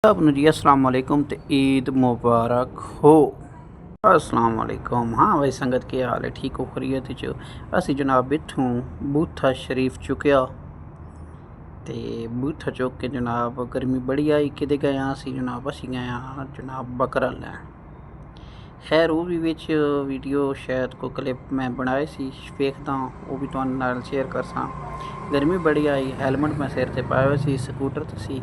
सब नु जी अस्सलाम वालेकुम ते ईद मुबारक हो। अस्सलाम वालेकुम। हाँ भाई संगत के हाल है, ठीक हो खरीयत च। असी जनाब इत्थों बूथा शरीफ चुकया ते बूथा चुक के जनाब गर्मी बड़ी आई कि गए असी जनाब असी गए जनाब बकरा लैन। खैर वो भी विच वीडियो शायद को क्लिप मैं बनाए सी वेखदा वो भी तुहानू नाल शेयर करसा। गर्मी बड़ी आई, हैलमेट मैं सिर ते पाया हुआ सी, स्कूटर ते सी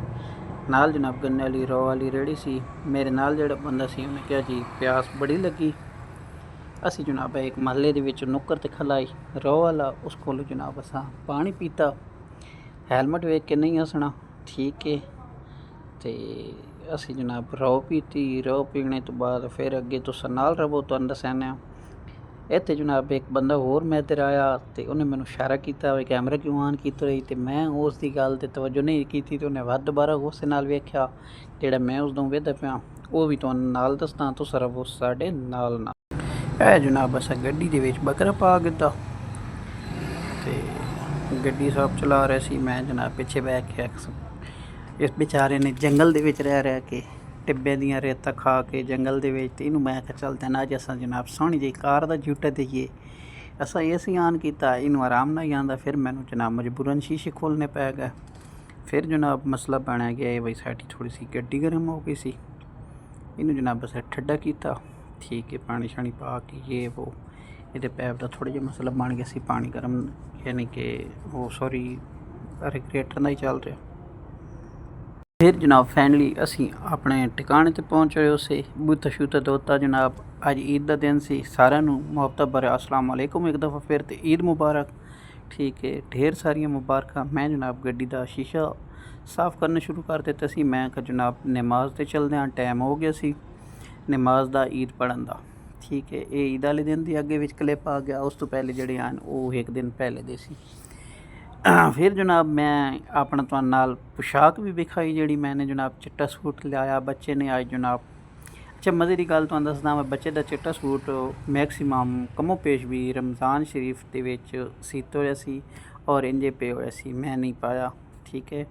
नाल जनाब गन्ने वाली रो वाली रेड़ी सी। मेरे नाल जेड़ा बंदा सी उन्हें कहा जी प्यास बड़ी लगी। असी जनाब एक महल्ले दे विच नुक्कर ते खलाई रो वाला, उस कोलों जनाब असां पानी पीता। हैलमेट वेख के नहीं हसना, ठीक है। ते असी जनाब रो पीती, रो पीने तो बाद फिर अगे तुसां नाल रवो तुहानू दस्सने। इत्थे जनाब एक बंदा होर मैं इधर आया तो उन्हें मैनू इशारा किया भी कैमरा क्यों ऑन कीता रही, तो मैं उसकी गल ते तवज्जो नहीं की तो उन्हें वध दोबारा गुस्से नाल वेख्या जेड़ा मैं उसदों वेखदा पिया वो भी तुहानू नाल दसदा। तुस रवो साडे नाल नाल। जनाब असां गड्डी दे विच बकरा पा दित्ता ते गड्डी साहब चला रहे सी, मैं जनाब पिछे बैठ के इस बेचारे ने जंगल दे विच रह के टिब्बे दियां रेतां खा के जंगल दे विच, ते इनू मैं आख्या चल तैन अज असां जनाब सोहनी जी कार दा झूटा देइए। असां एसी ऑन कीता, इनू आराम नहीं आंदा। फिर मैनू जनाब मजबूरन शीशे खोलने पै गए। फिर जनाब मसला बन गया भाई साडी थोड़ी सी गड्डी गर्म हो गई सी। इनू जनाब असें ठंडा किया, ठीक है, पानी शानी पा के ये वो ये पैप का थोड़ा जिहा मसला बन गया सी। पानी गर्म यानी कि वो सॉरी रेगुलेटर नहीं चल रहा। फिर जनाब फाइनली असी अपने ठिकाने ते पहुँच रहे उसे बूथा शूता धोता। जनाब अज ईद का दिन सी, सारिਆਂ ਨੂੰ मुहब्बत भरे अस्सलाम वालेकुम एक दफ़ा फिर ते ईद मुबारक, ठीक है। ढेर सारिया मुबारक। मैं जनाब गड्डी का शीशा साफ़ करना शुरू कर दिता सी। मैं जनाब नमाज ते चलदे टाइम हो गया सी नमाज का ईद पढ़न का, ठीक है। ये ईद वाले दिन की अगे क्लिप आ गया, उस तो पहले जोड़े आन वो एक दिन पहले दे सी। फिर जनाब मैं अपना तुहानू नाल पोशाक भी विखाई जी मैंने जनाब चिट्टा सूट लिया बच्चे ने आज जनाब। अच्छा मज़े की गल तुहानू दसदा, मैं बच्चे का चिट्टा सूट मैक्सीमम कमो पेश भी रमज़ान शरीफ के विच सीता होया सी और इंजे पे होया सी, मैं नहीं पाया, ठीक है।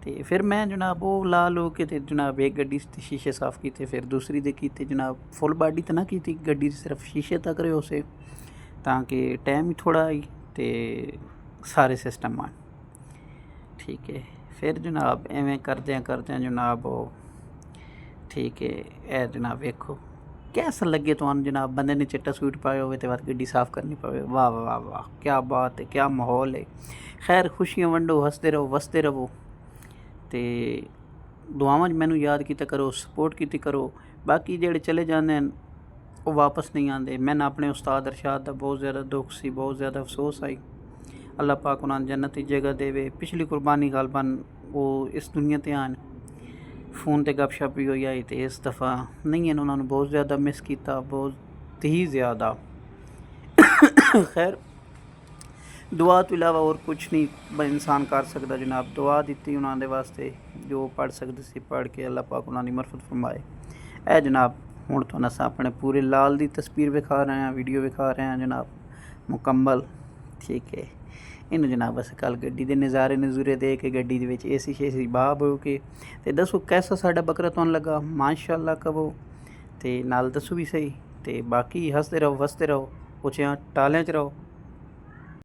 तो फिर मैं जनाब वो ला लो के ते जनाब एक गड्डी शीशे साफ़ किए, फिर दूसरी दे कीते जनाब। फुल बाडी तो ना की गड्डी सिर्फ शीशे तक रहे उसे, ताकि टाइम ही थोड़ा आई तो सारे सिस्टम आए, ठीक है। फिर जनाब एवें करदे जनाब ठीक है। ए जनाब वेखो कैसा लगे तुहानू जनाब बंदे ने चिट्टा सूट पाया हो तो बाद गड्डी साफ़ करनी पवे। वाह वाह वाह क्या बात है, क्या माहौल है। खैर खुशियां वंडो, हसते रहो वसते रहो, तो दुआवां मैनू याद किया करो, सपोर्ट की करो। बाकी जेड़े चले जाते हैं वो वापस नहीं आते। मैंने अपने उस्ताद अरशाद का बहुत ज़्यादा दुख सी, बहुत ज़्यादा अफसोस आई। अल्लाह पाक उन्होंने जन्नत की जगह देवे। पिछली कुर्बानी गालबन वो इस दुनिया ते आन फ़ोन ते गपशप भी हुई आई, तो इस दफ़ा नहीं है, उन्होंने बहुत ज़्यादा मिस किया, बहुत ही ज़्यादा। खैर दुआ तो इलावा और कुछ नहीं इंसान कर सकता जनाब। दुआ दी उन्होंने वास्ते जो पढ़ सकते सी पढ़ के अल्लाह पाक उन्होंने मरफत फरमाए। ए जनाब हुण तुहानू असां अपने पूरे लाल की तस्वीर विखा रहे हैं, वीडियो विखा रहे हैं जनाब मुकम्मल, ठीक है। इन्हूं जनाब अस कल गड्डी के नज़ारे नज़ूरे दे के गड्डी दे एसी शेसी बाब हो के ते दसो कैसा साडा बकरा तुहानू लगा। माशाअल्लाह कहो तो नाल दसो भी सही। तो बाकी हंसते रहो वसते रहो, उचियां टालें च रहो।